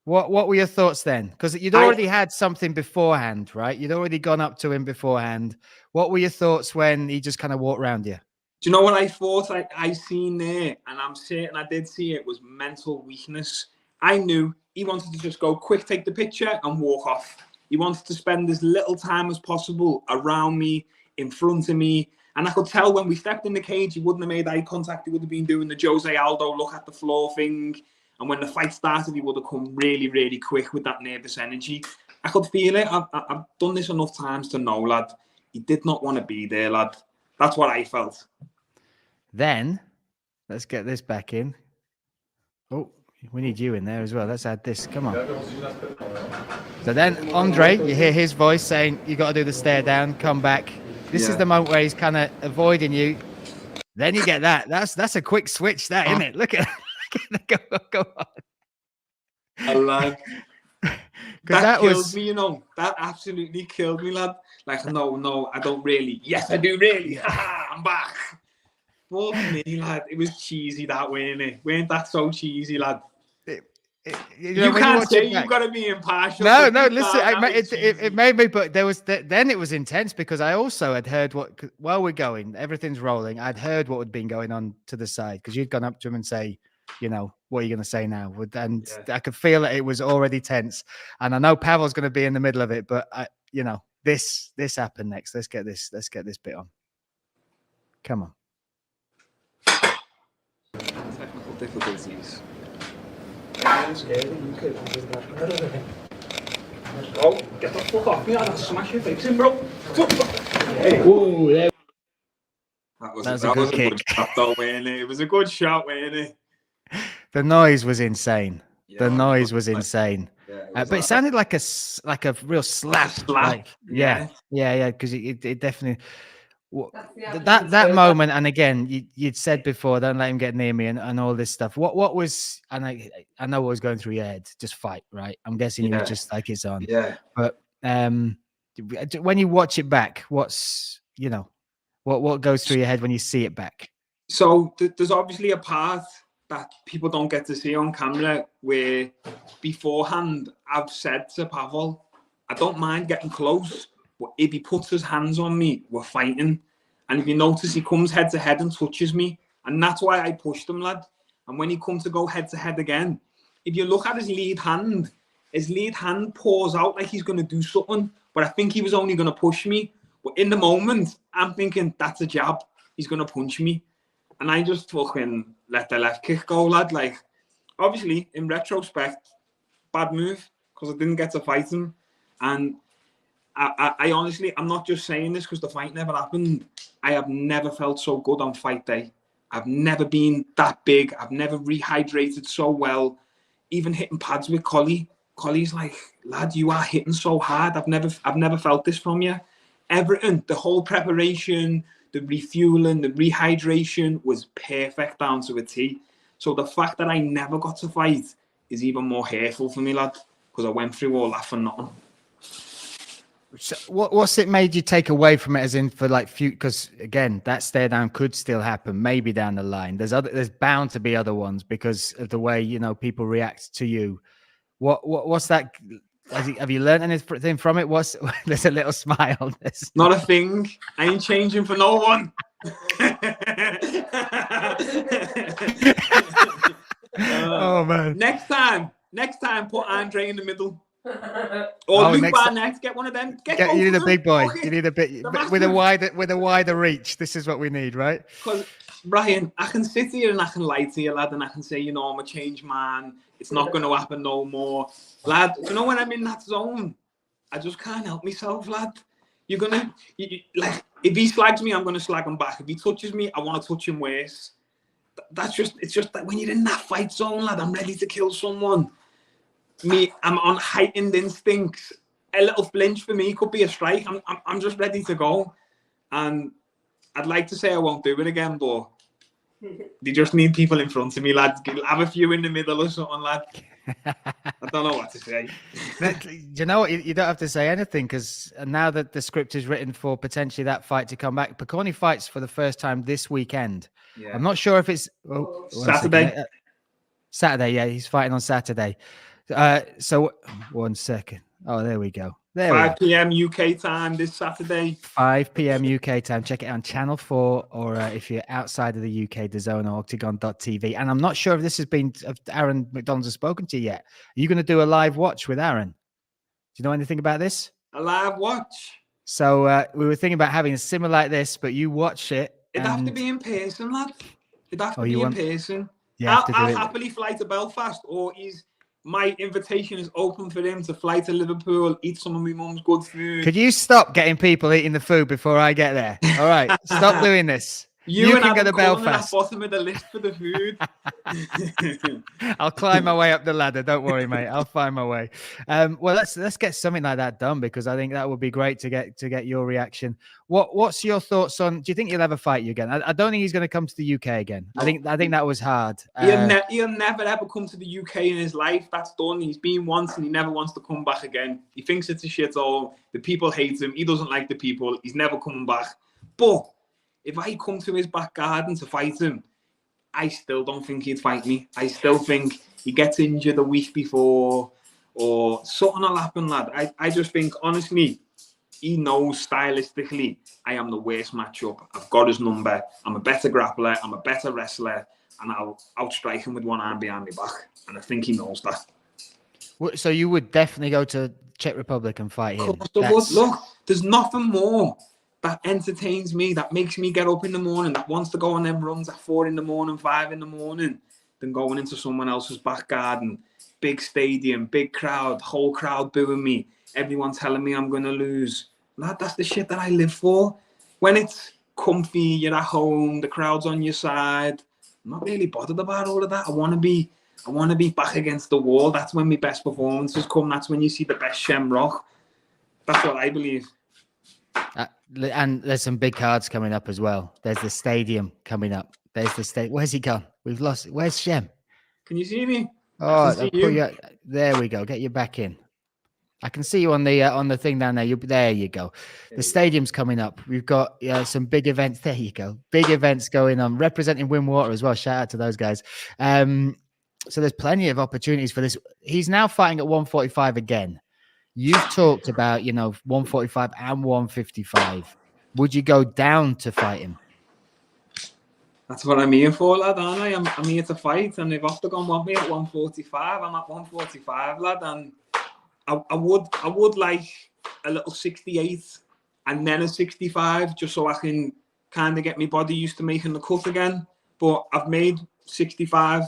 What were your thoughts then? Because you'd already had something beforehand, right? You'd already gone up to him beforehand. What were your thoughts when he just kind of walked around you? Do you know what I thought I seen there? And I'm certain I did see it, was mental weakness. I knew he wanted to just go quick, take the picture and walk off. He wanted to spend as little time as possible around me, in front of me. And I could tell when we stepped in the cage, he wouldn't have made eye contact. He would have been doing the Jose Aldo look at the floor thing. And when the fight started, he would have come really, really quick with that nervous energy. I could feel it. I've done this enough times to know, lad. He did not want to be there, lad. That's what I felt. Then, let's get this back in. Oh, we need you in there as well. Let's add this. Come on. So then, Andre, you hear his voice saying, you got to do the stare down, come back. This is the moment where he's kind of avoiding you. Then you get that. That's a quick switch, that, isn't it? Look at go on. Lad. That killed me, That absolutely killed me, lad. Like, no, I don't really. Yes, I do really. I'm back. Fuck me, lad. It was cheesy, that, wasn't it? Weren't that so cheesy, lad? You can't say you've got to be impartial. No, listen, it made me, but then it was intense, because I also had heard while we're going, everything's rolling. I'd heard what had been going on to the side, because you'd gone up to him and say, what are you going to say now? And I could feel that it was already tense. And I know Pavel's going to be in the middle of it, but this happened next. Let's get this bit on. Come on. Technical difficulties. Oh, get the fuck off me! I'll smash your face in, bro. Hey. Whoa, there. That was a good shot, though, wasn't it? It was a good shot, wasn't it? The noise was insane. The noise was insane. But it sounded like a real slap. Yeah. Because it definitely. That moment, and again, you'd said before, don't let him get near me, and all this stuff. What was, and I know what was going through your head. Just fight, right? I'm guessing you were just like, it's on. Yeah. But when you watch it back, what's what goes through your head when you see it back? So there's obviously a part that people don't get to see on camera, where beforehand I've said to Pavel, I don't mind getting close, but if he puts his hands on me, we're fighting. And if you notice, he comes head to head and touches me, and that's why I pushed him, lad. And when he come to go head to head again, if you look at his lead hand pours out like he's going to do something. But I think he was only going to push me. But in the moment, I'm thinking, that's a jab. He's going to punch me. And I just fucking let the left kick go, lad. Like, obviously, in retrospect, bad move, because I didn't get to fight him. And I honestly, I'm not just saying this because the fight never happened. I have never felt so good on fight day. I've never been that big. I've never rehydrated so well. Even hitting pads with Collie. Collie's like, lad, you are hitting so hard. I've never felt this from you. Everything, the whole preparation, the refueling, the rehydration was perfect down to a T. So the fact that I never got to fight is even more hurtful for me, lad, because I went through all that for nothing. So what's it made you take away from it, as in for like few? Because again, that stare down could still happen, maybe down the line. There's bound to be other ones because of the way, you know, people react to you. What's that? Have you learned anything from it? There's a little smile. Not a thing. I ain't changing for no one. Oh man! Next time, put Andre in the middle. Or Luke Barnett, get one of them. You need a big boy. You need a bit with a wider reach. This is what we need, right? Because Bryan, I can sit here and I can lie to you, lad, and I can say, you know, I'm a changed man. It's not going to happen no more, lad. You know, when I'm in that zone, I just can't help myself, lad. You're gonna like, if he slags me, I'm gonna slag him back. If he touches me, I want to touch him worse. It's just that when you're in that fight zone, lad, I'm ready to kill someone. I'm on heightened instincts. A little flinch for me could be a strike. I'm just ready to go, and I'd like to say I won't do it again, but they just need people in front of me, lads. Have a few in the middle or something, lad. I don't know what to say. You know what? You don't have to say anything, because now that the script is written for potentially that fight to come back, Piccone fights for the first time this weekend. Yeah. I'm not sure if it's Saturday. Saturday, yeah, he's fighting on Saturday. So 1 second. Oh, there we go. 5 p.m. UK time this Saturday. 5 p.m. UK time. Check it on Channel 4, or if you're outside of the UK, DAZN or Octagon.tv. And I'm not sure if this has been, if Aaron McDonald's has spoken to you yet. Are you going to do a live watch with Aaron? Do you know anything about this? A live watch? So we were thinking about having a similar like this, but you watch it. It'd have to be in person, lad. It'd have to be in person. I'll happily fly to Belfast, or my invitation is open for him to fly to Liverpool, eat some of my mum's good food. Could you stop getting people eating the food before I get there? All right, stop doing this. You can go to Belfast. At the bottom of the list for the food. I'll climb my way up the ladder. Don't worry, mate. I'll find my way. Well, let's get something like that done, because I think that would be great to get your reaction. What's your thoughts on? Do you think he'll ever fight you again? I don't think he's going to come to the UK again. No. I think that was hard. He'll never ever come to the UK in his life. That's done. He's been once and he never wants to come back again. He thinks it's a shithole. The people hate him. He doesn't like the people. He's never coming back. But if I come to his back garden to fight him, I still don't think he'd fight me. I still think he gets injured a week before, or something will happen, lad. I just think, honestly, he knows stylistically I am the worst matchup. I've got his number. I'm a better grappler. I'm a better wrestler. And I'll outstrike him with one arm behind my back. And I think he knows that. So you would definitely go to Czech Republic and fight him? Look, there's nothing more that entertains me, that makes me get up in the morning, that wants to go on them runs at 4 in the morning, 5 in the morning, than going into someone else's back garden, big stadium, big crowd, whole crowd booing me, everyone telling me I'm going to lose. Lad, that's the shit that I live for. When it's comfy, you're at home, the crowd's on your side, I'm not really bothered about all of that. I want to be back against the wall. That's when my best performances come. That's when you see the best Shemrock. That's what I believe. And there's some big cards coming up as well. There's the stadium coming up. There's the state. Where's he gone? We've lost. Where's Shem? Can you see me? Oh, there we go. Get you back in. I can see you on the thing down there. There you go. The stadium's coming up. We've got some big events. There you go. Big events going on. Representing Windwater as well. Shout out to those guys. So there's plenty of opportunities for this. He's now fighting at 145 again. You've talked about, 145 and 155. Would you go down to fight him? That's what I'm here for, lad, aren't I? I'm here to fight, and if Octagon want me at 145, I'm at 145, lad, and I would like a little 68 and then a 65, just so I can kind of get my body used to making the cut again. But I've made 65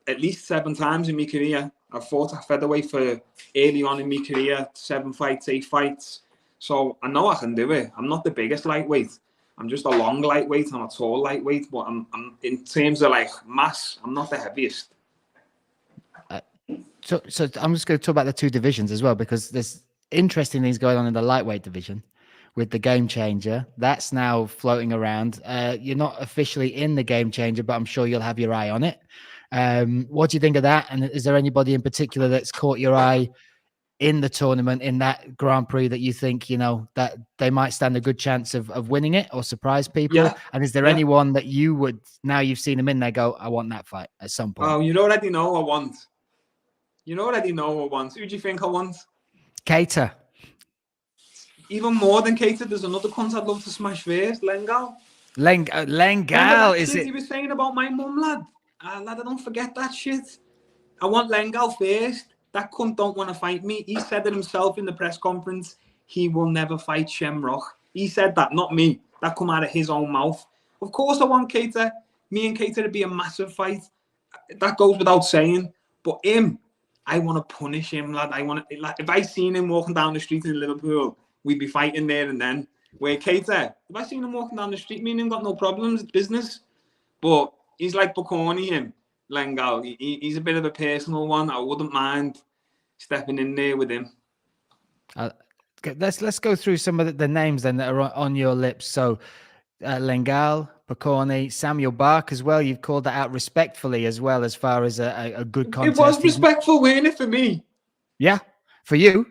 at least 7 times in my career. I've fought at featherweight for early on in my career, 7 fights, 8 fights. So I know I can do it. I'm not the biggest lightweight. I'm just a long lightweight. I'm a tall lightweight, but I'm in terms of like mass, I'm not the heaviest. So I'm just going to talk about the 2 divisions as well, because there's interesting things going on in the lightweight division with the Game Changer. That's now floating around. You're not officially in the Game Changer, but I'm sure you'll have your eye on it. What do you think of that? And is there anybody in particular that's caught your eye in the tournament, in that Grand Prix, that you think, that they might stand a good chance of winning it or surprise people? Yeah. And is there anyone that you would, now you've seen them in there, go, I want that fight at some point? Oh, you already know I want. You already know I want. Who do you think I want? Cater. Even more than Cater, there's another cunt I'd love to smash first, Lengal. Lengal, is it? He was saying about my mum, lad. Lad, I don't forget that shit. I want Lengal first. That cunt don't want to fight me. He said it himself in the press conference. He will never fight Shemrock. He said that, not me. That come out of his own mouth. Of course I want Cater. Me and Cater to be a massive fight. That goes without saying. But him, I want to punish him, lad. Like, if I seen him walking down the street in Liverpool, we'd be fighting there and then. Where Cater, if I seen him walking down the street, me and him got no problems. It's business. But he's like Baconi, him. Lengal, he's a bit of a personal one. I wouldn't mind stepping in there with him. Let's go through some of the names then that are on your lips. So Lengal, Baconi, Samuel Bark as well. You've called that out respectfully as well, as far as a good contest. It was respectful, weren't it, for me? Yeah, for you.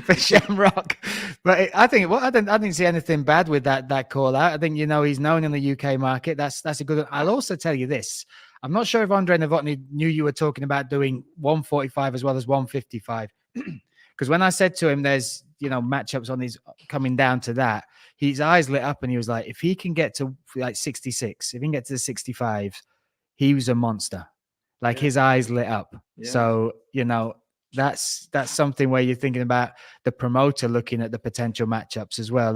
For Shemrock. But I think I didn't see anything bad with that call out. I think he's known in the UK market. That's a good one. I'll also tell you this. I'm not sure if Andre Novotny knew you were talking about doing 145 as well as 155. Because when I said to him there's matchups on these coming down to that, his eyes lit up and he was like, if he can get to like 66, if he can get to the 65, he was a monster. Like his eyes lit up. Yeah. So, that's something where you're thinking about the promoter looking at the potential matchups as well.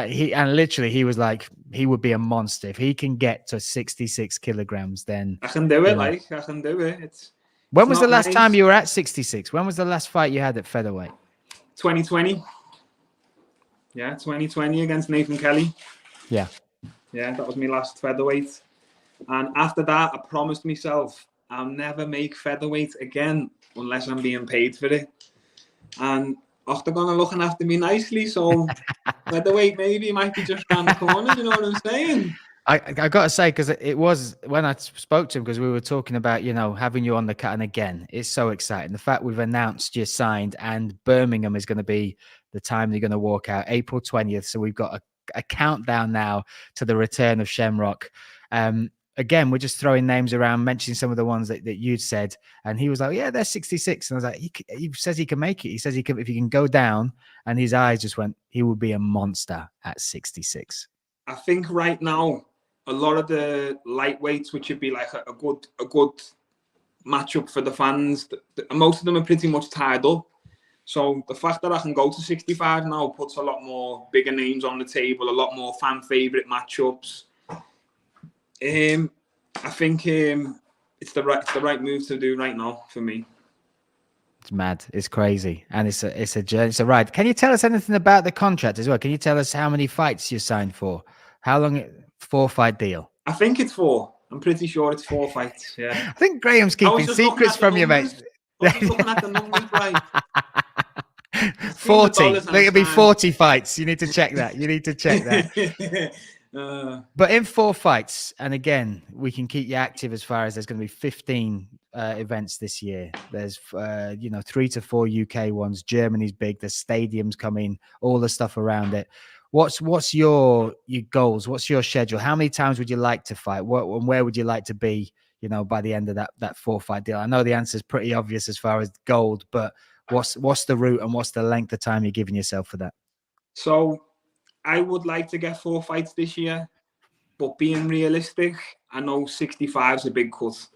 He was like, he would be a monster. If he can get to 66 kilograms, then I can do it. I can do it. When was the last time you were at 66? When was the last fight you had at featherweight? 2020. Yeah, 2020 against Nathan Kelly. Yeah. Yeah, that was my last featherweight. And after that, I promised myself I'll never make featherweight again unless I'm being paid for it. And Octagon are looking after me nicely, so featherweight maybe might be just around the corner, you know what I'm saying? I got to say, because it was when I spoke to him, because we were talking about, having you on the cut. And again, it's so exciting. The fact we've announced you're signed and Birmingham is going to be the time you're going to walk out, April 20th. So we've got a countdown now to the return of Shemrock. Again, we're just throwing names around, mentioning some of the ones that you'd said. And he was like, yeah, they're 66. And I was like, he says he can make it. He says he can, if he can go down. And his eyes just went, he would be a monster at 66. I think right now, a lot of the lightweights, which would be like a good matchup for the fans, most of them are pretty much tied up. So the fact that I can go to 65 now puts a lot more bigger names on the table, a lot more fan favorite matchups. I think it's the right move to do right now for me. It's mad. It's crazy, and it's a journey. It's a ride. Can you tell us anything about the contract as well? Can you tell us how many fights you signed for? How long? 4-fight deal. I think it's 4. I'm pretty sure it's 4 fights. Yeah. I think Graham's keeping secrets from you, mate. I was just looking at the numbers, right? 40. It'll be 40 fights. You need to check that. But in 4 fights, and again, we can keep you active as far as there's going to be 15 events this year. There's 3 to 4 UK ones. Germany's big. There's stadiums coming, all the stuff around it. What's your goals? What's your schedule? How many times would you like to fight? Where would you like to be, by the end of that 4-fight deal? I know the answer is pretty obvious as far as gold, but what's the route and what's the length of time you're giving yourself for that? So I would like to get 4 fights this year, but being realistic, I know 65 is a big cut.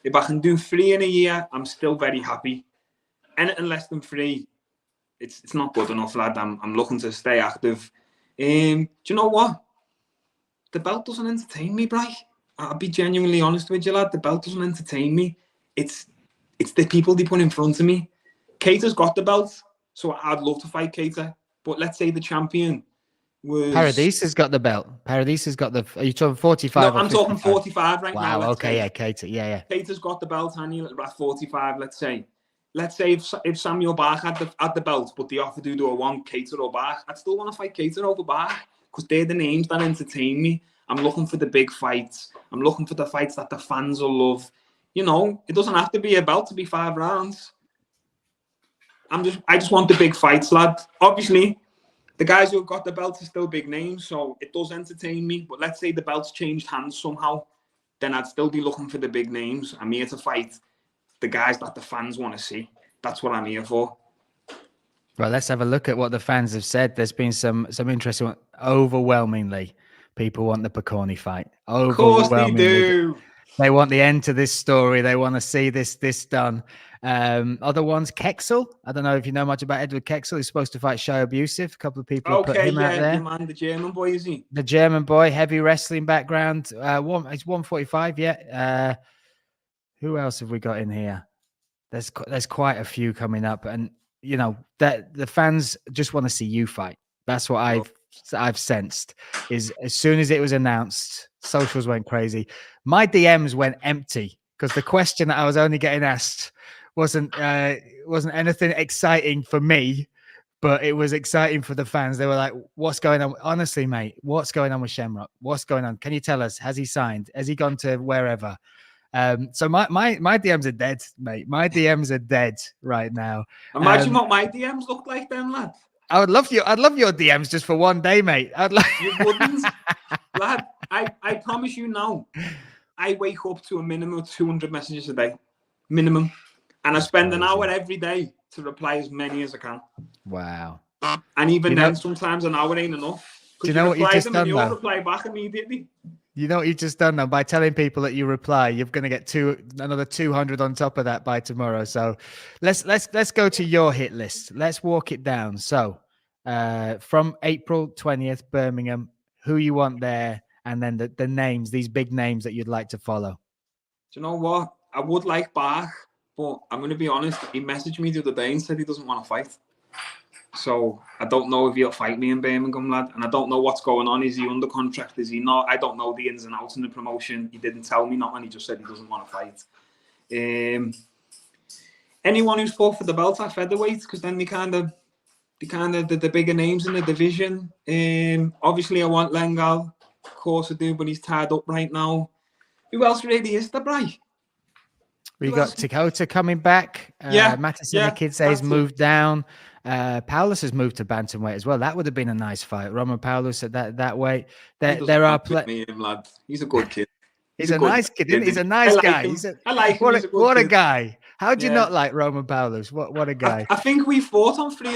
If I can do 3 in a year, I'm still very happy. Anything less than 3, it's not good enough, lad. I'm looking to stay active. Do you know what? The belt doesn't entertain me, Bry. I'll be genuinely honest with you, lad. The belt doesn't entertain me. It's the people they put in front of me. Cater's got the belt, so I'd love to fight Cater. But let's say the champion was... Paradis has got the belt. Paradis has got the... Are you talking 45 No, or I'm 55? talking 45 right now. Wow, okay, yeah, Cater, yeah. Cater's got the belt, and he's at 45, let's say. Let's say if Samuel Bach had the belt, but they offered to do a one, Cater or Bach, I'd still want to fight Cater over Bach, because they're the names that entertain me. I'm looking for the big fights. I'm looking for the fights that the fans will love. You know, it doesn't have to be a belt to be 5 rounds. I just want the big fights, lad. Obviously, the guys who have got the belt are still big names, so it does entertain me. But let's say the belt's changed hands somehow, then I'd still be looking for the big names. I'm here to fight the guys that the fans want to see. That's what I'm here for. Well, let's have a look at what the fans have said. There's been some interesting. Overwhelmingly, people want the Picorni fight. Of course they do. They want the end to this story. They want to see this done. Other ones, Kexel. I don't know if you know much about Edward Kexel. He's supposed to fight Shai Abusive. A couple of people have put him out there. Yeah, man, the German boy, is he? The German boy, heavy wrestling background. He's 145, yeah. Who else have we got in here? There's quite a few coming up, and you know that the fans just want to see you fight. That's what I've sensed. Is as soon as it was announced, socials went crazy. My DMs went empty because the question that I was only getting asked wasn't anything exciting for me, but it was exciting for the fans. They were like, "What's going on?" Honestly, mate, what's going on with Shemrock? What's going on? Can you tell us? Has he signed? Has he gone to wherever? So my DMs are dead, mate. My DMs are dead right now. Imagine what my DMs look like then, lad. I'd love your DMs just for one day, mate. You wouldn't, lad. I promise you now. I wake up to a minimum of 200 messages a day, minimum, and I spend an hour every day to reply as many as I can. Wow. And even then, sometimes an hour ain't enough. Do you know what you just done now? You'll reply back immediately. You know what you've just done now? By telling people that you reply, you're going to get another 200 on top of that by tomorrow. So let's go to your hit list. Let's walk it down. So from April 20th, Birmingham, who you want there, and then the names, these big names that you'd like to follow. Do you know what? I would like Bach, but I'm going to be honest. He messaged me the other day and said he doesn't want to fight. So I don't know if he'll fight me in Birmingham, lad. And I don't know what's going on. Is he under contract? Is he not? I don't know the ins and outs in the promotion. He didn't tell me nothing. He just said he doesn't want to fight. Anyone who's fought for the belt at featherweight, because then the bigger names in the division. Obviously, I want Lengal. Of course I do, but he's tied up right now. Who else really is there, Bry? We got Dakota coming back. Mattis the kid says moved down. Paulus has moved to bantamweight as well. That would have been a nice fight. Roman Paulus at that weight. There are lad. He's a good kid. He's a nice kid. Isn't he? He's a nice guy. I like him. What a guy. How do you not like Roman Paulus? What a guy. I think we fought on two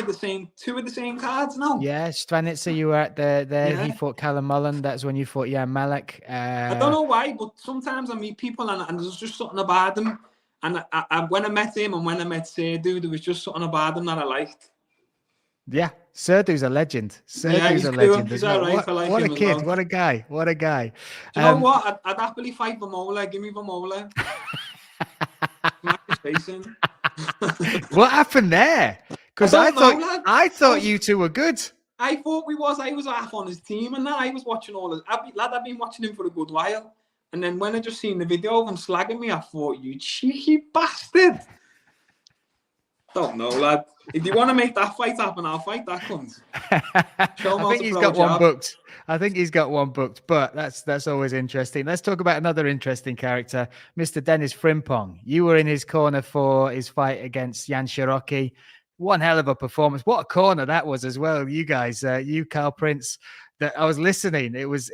of the same cards now. Yeah, Stvanitzer, you were at there. Yeah. He fought Callum Mullen. That's when you fought Jan Malek. I don't know why, but sometimes I meet people and there's just something about them. And when I met him and when I met Serdu, there was just something about him that I liked. Yeah, Serdu's a legend. He's a legend. He's all right. What a kid. Well. What a guy. What a guy. Do you know what? I'd happily fight Vamola. Give me Vamola. What happened there? Because I thought you two were good. I thought I was half on his team, and then I was watching all his lad. I've been watching him for a good while, and then when I just seen the video of him slagging me, I thought, you cheeky bastard. Don't know, lad. If you want to make that fight happen, I'll fight that cunt. I think he's got one booked. I think he's got one booked, but that's always interesting. Let's talk about another interesting character, Mr. Dennis Frimpong. You were in his corner for his fight against Jan Cherokee. One hell of a performance. What a corner that was as well. You guys, you Carl Prince. That I was listening. It was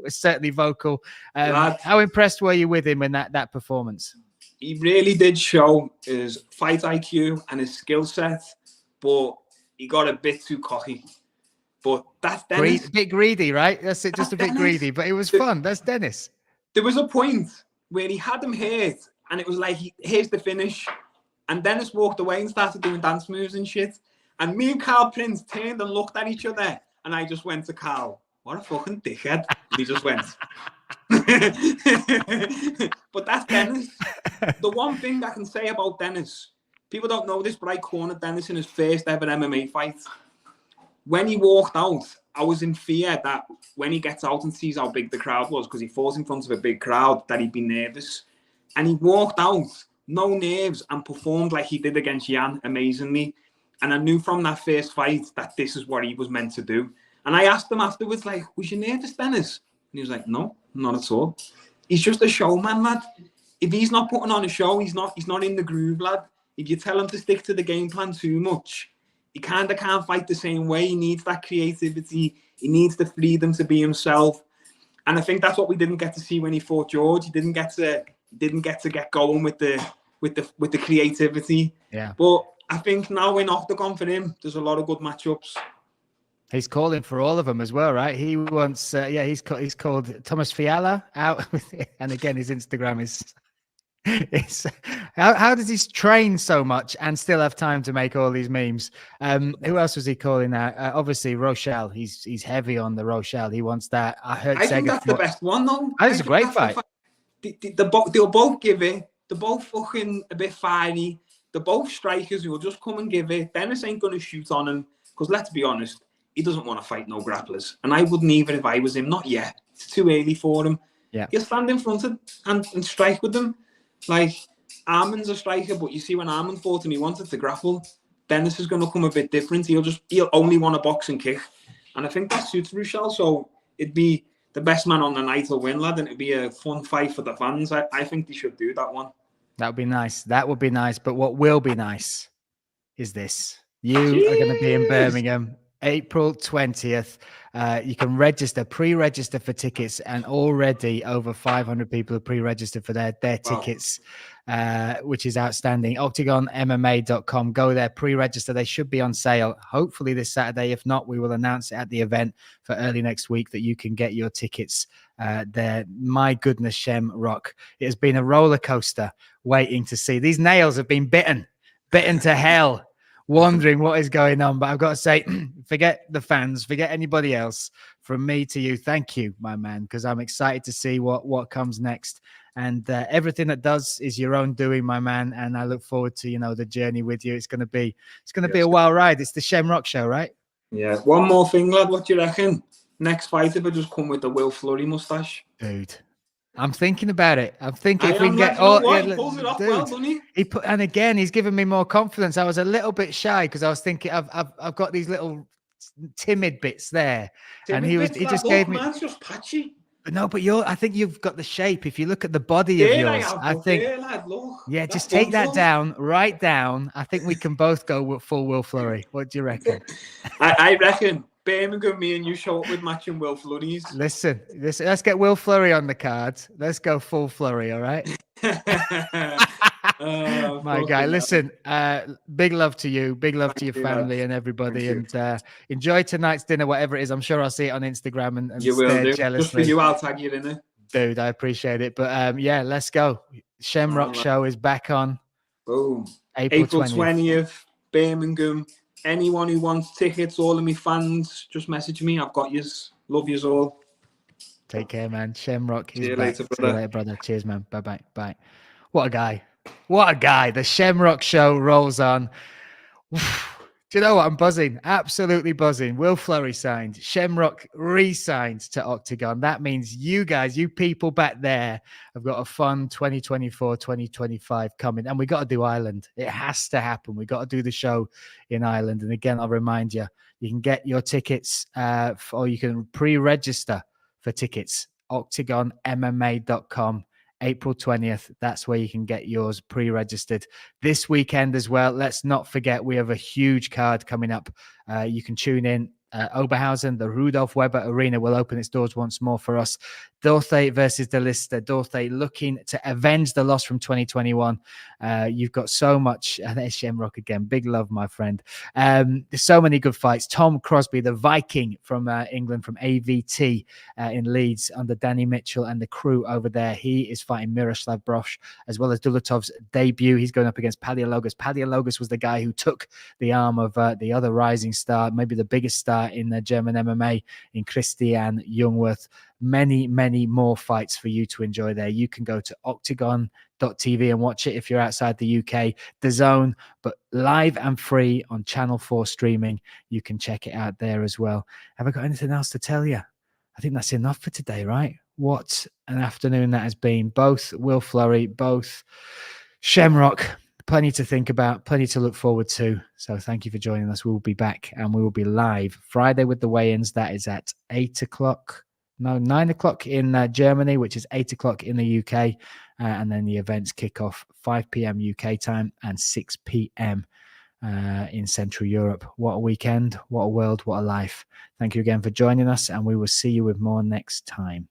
certainly vocal. How impressed were you with him in that performance? He really did show his fight IQ and his skill set, but he got a bit too cocky. But that's Dennis. A bit greedy, right? That's it, just a bit Dennis. greedy, but it was fun. That's Dennis. There was a point where he had him hurt, and it was like, here's the finish. And Dennis walked away and started doing dance moves and shit. And me and Carl Prince turned and looked at each other, and I just went to Carl, what a fucking dickhead. And he just went. But that's Dennis. The one thing I can say about Dennis, people don't know this, but I cornered Dennis in his first ever MMA fight. When he walked out, I was in fear that when he gets out and sees how big the crowd was, because he fought in front of a big crowd, that he'd be nervous. And he walked out, no nerves, and performed like he did against Jan amazingly. And I knew from that first fight that this is what he was meant to do. And I asked him afterwards, like, was you nervous, Dennis? And he was like, no, not at all. He's just a showman, lad. If he's not putting on a show, he's not in the groove, lad. If you tell him to stick to the game plan too much, he kind of can't fight the same way. He needs that creativity. He needs the freedom to be himself. And I think that's what we didn't get to see when he fought George. He didn't get to get going with the creativity. Yeah. But I think now in Octagon for him, there's a lot of good matchups. He's calling for all of them as well, right? He wants, he's called Thomas Fiala out, and again, his Instagram is. How does he train so much and still have time to make all these memes? Who else was he calling out? Obviously Rochelle. He's heavy on the Rochelle. He wants that. I think that's the best one though. That is a great fight. They'll both give it. They're both fucking a bit fiery. They're both strikers who will just come and give it. Dennis ain't going to shoot on him because let's be honest, he doesn't want to fight no grapplers, and I wouldn't either if I was him. Not yet. It's too early for him. Yeah, he'll stand in front of and strike with them. Like, Armin's a striker, but you see when Armin fought him, he wanted to grapple. Dennis is going to come a bit different. He'll only want to box and kick. And I think that suits Rochelle. So it'd be the best man on the night will win, lad, and it'd be a fun fight for the fans. I think they should do that one. That would be nice. That would be nice. But what will be nice is this. You are going to be in Birmingham, April 20th. You can pre-register for tickets, and already over 500 people have pre-registered for their tickets, which is outstanding. OctagonMMA.com. Go there, pre-register. They should be on sale hopefully this Saturday. If not, we will announce it at the event for early next week that you can get your tickets there. My goodness, Shem Rock. It has been a roller coaster waiting to see. These nails have been bitten to hell. Wondering what is going on, but I've got to say, forget the fans, forget anybody else. From me to you, thank you, my man, because I'm excited to see what comes next. And everything that does is your own doing, my man. And I look forward to the journey with you. It's gonna be a wild ride. It's the Shemrock show, right? Yeah. One more thing, lad. What do you reckon? Next fight, if I just come with the Will Fleury mustache, dude. I'm thinking about it. I'm thinking if we can get he pulls it off well, doesn't he? And again, he's given me more confidence. I was a little bit shy because I was thinking I've got these little timid bits there, and he just gave me. Man's just patchy. But no, but I think you've got the shape. If you look at the body of yours, I think. Yeah, just take that down, right down. I think we can both go with full Will Fleury. What do you reckon? I reckon. Birmingham, me and you show up with matching Will Flurries. Listen, let's get Will Fleury on the cards. Let's go full Flurry, all right? My guy, listen, big love to you. Big love to your family and everybody. And enjoy tonight's dinner, whatever it is. I'm sure I'll see it on Instagram and you will do. Jealously. Just for you, I'll tag you in it. Dude, I appreciate it. But yeah, let's go. Shemrock show is back on. Boom. April 20th, Birmingham. Anyone who wants tickets, all of my fans, just message me. I've got yous. Love yous all. Take care, man. Shemrock is See you back. later, brother. See you later, brother. Cheers, man. Bye-bye. Bye. What a guy. What a guy. The Shemrock show rolls on. Do you know what? I'm buzzing. Absolutely buzzing. Will Fleury signed. Shemrock re-signed to Octagon. That means you guys, you people back there, have got a fun 2024, 2025 coming. And we got to do Ireland. It has to happen. We got to do the show in Ireland. And again, I'll remind you, you can get your tickets or you can pre-register for tickets. OctagonMMA.com. April 20th. That's where you can get yours pre-registered this weekend as well. Let's not forget, we have a huge card coming up. You can tune in Oberhausen. The Rudolf Weber Arena will open its doors once more for us. Dorthe versus De Liste. Dorthe looking to avenge the loss from 2021. You've got so much. There's Shemrock again. Big love, my friend. There's so many good fights. Tom Crosby, the Viking from England, from AVT in Leeds, under Danny Mitchell and the crew over there. He is fighting Miroslav Brosh, as well as Dulatov's debut. He's going up against Paleologus. Paleologus was the guy who took the arm of the other rising star, maybe the biggest star in the German MMA, in Christian Jungwirth. Many, many more fights for you to enjoy there. You can go to octagon.tv and watch it if you're outside the UK. DAZN, but live and free on Channel 4 streaming. You can check it out there as well. Have I got anything else to tell you? I think that's enough for today, right? What an afternoon that has been. Both Will Fleury, both Shemrock. Plenty to think about, plenty to look forward to. So thank you for joining us. We'll be back and we will be live Friday with the weigh-ins. That is at 9 o'clock in Germany, which is 8 o'clock in the UK. And then the events kick off 5 p.m. UK time and 6 p.m. In Central Europe. What a weekend, what a world, what a life. Thank you again for joining us, and we will see you with more next time.